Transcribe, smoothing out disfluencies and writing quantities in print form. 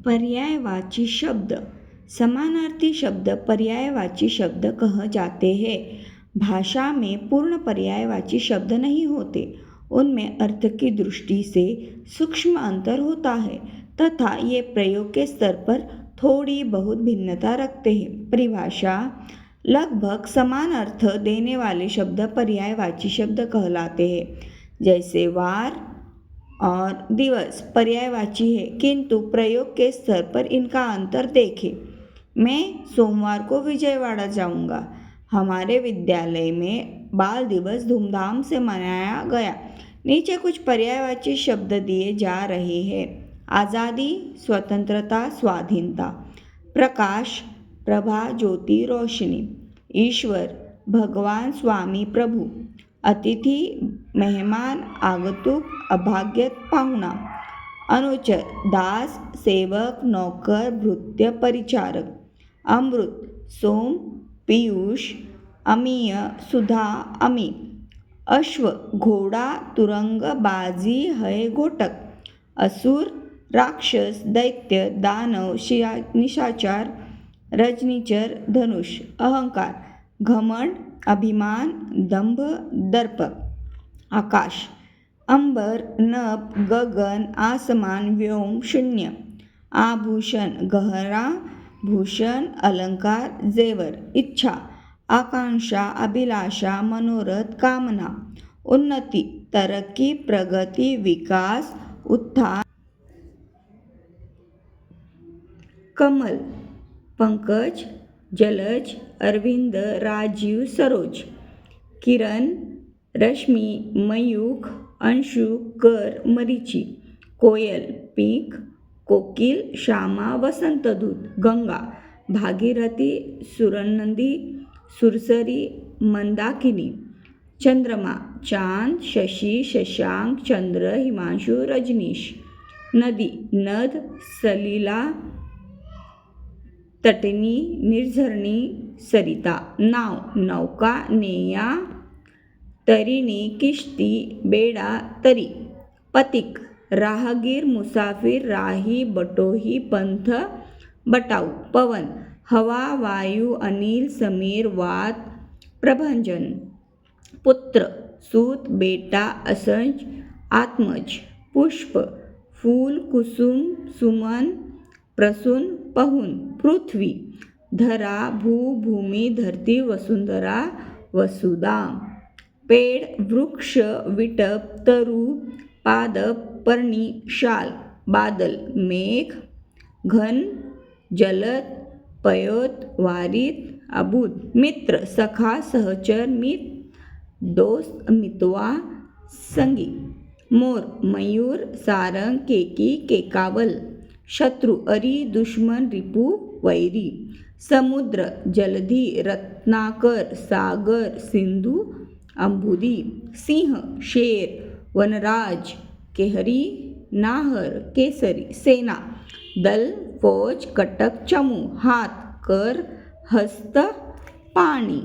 पर्यायवाची शब्द। समानार्थी शब्द पर्यायवाची शब्द कह जाते हैं। भाषा में पूर्ण पर्यायवाची शब्द नहीं होते, उनमें अर्थ की दृष्टि से सूक्ष्म अंतर होता है तथा ये प्रयोग के स्तर पर थोड़ी बहुत भिन्नता रखते हैं। परिभाषा: लगभग समान अर्थ देने वाले शब्द पर्यायवाची शब्द कहलाते हैं। जैसे वार और दिवस पर्यायवाची है, किंतु प्रयोग के स्तर पर इनका अंतर देखें। मैं सोमवार को विजयवाड़ा जाऊंगा। हमारे विद्यालय में बाल दिवस धूमधाम से मनाया गया। नीचे कुछ पर्यायवाची शब्द दिए जा रहे हैं। आज़ादी, स्वतंत्रता, स्वाधीनता। प्रकाश, प्रभा, ज्योति, रोशनी। ईश्वर, भगवान, स्वामी, प्रभु। अतिथि, मेहमान, आगंतुक, अभाग्यत, पाहुणा। अनुचर, दास, सेवक, नौकर, भृत्य, परिचारक। अमृत, सोम, पीयूष, अमीय, सुधा, अमी। अश्व, घोड़ा, तुरंग, बाजी, है, घोटक। असुर, राक्षस, दैत्य, दानव, निशाचर, रजनीचर, धनुष। अहंकार, घमंड, अभिमान, दंभ, दर्प। आकाश, अंबर, नभ, गगन, आसमान, व्योम, शून्य। आभूषण, गहना, भूषण, अलंकार, जेवर। इच्छा, आकांक्षा, अभिलाषा, मनोरथ, कामना। उन्नति, तरक्की, प्रगति, विकास, उत्थान। कमल, पंकज, जलज, अरविंद, राजीव, सरोज। किरण, रश्मि, मयूख, अंशु, कर, मरीचि। कोयल, पीक, कोकिल, श्यामा, वसंतदूत। गंगा, भागीरथी, सुरनंदी, सुरसरी, मंदाकिनी। चंद्रमा, चांद, शशि, शशांक, चंद्र, हिमांशु, रजनीश। नदी, नद, सलिला, तटनी, निर्झरणी, सरिता। नाव, नौका, नेया, तरिणी, किश्ती, बेड़ा, तरी। पथिक, राहगीर, मुसाफिर, राही, बटोही, पंथ, बटाऊ। पवन, हवा, वायू, अनिल, समीर, वात, प्रभंजन। पुत्र, सूत, बेटा, असंज, आत्मज। पुष्प, फूल, कुसुम, सुमन, प्रसून, पहुन। पृथ्वी, धरा, भू, भूमि, धरती, वसुंधरा, वसुधा। पेड़, वृक्ष, विटप, तरु, पादप, पर्णी, शाल। बादल, मेघ, घन, जलद, पयोत, वारित, अबूद। मित्र, सखा, सहचर, मित, दोस्त, मितवा, संगी। मोर, मयूर, सारंग, केकी, केकावल। शत्रु, अरी, दुश्मन, रिपु, वैरी। समुद्र, जलधी, रत्नाकर, सागर, सिंधु, अंबुदी। सिंह, शेर, वनराज, केहरी, नाहर, केसरी। सेना, दल, फौज, कटक, चमू। हाथ, कर, हस्त, पाणी।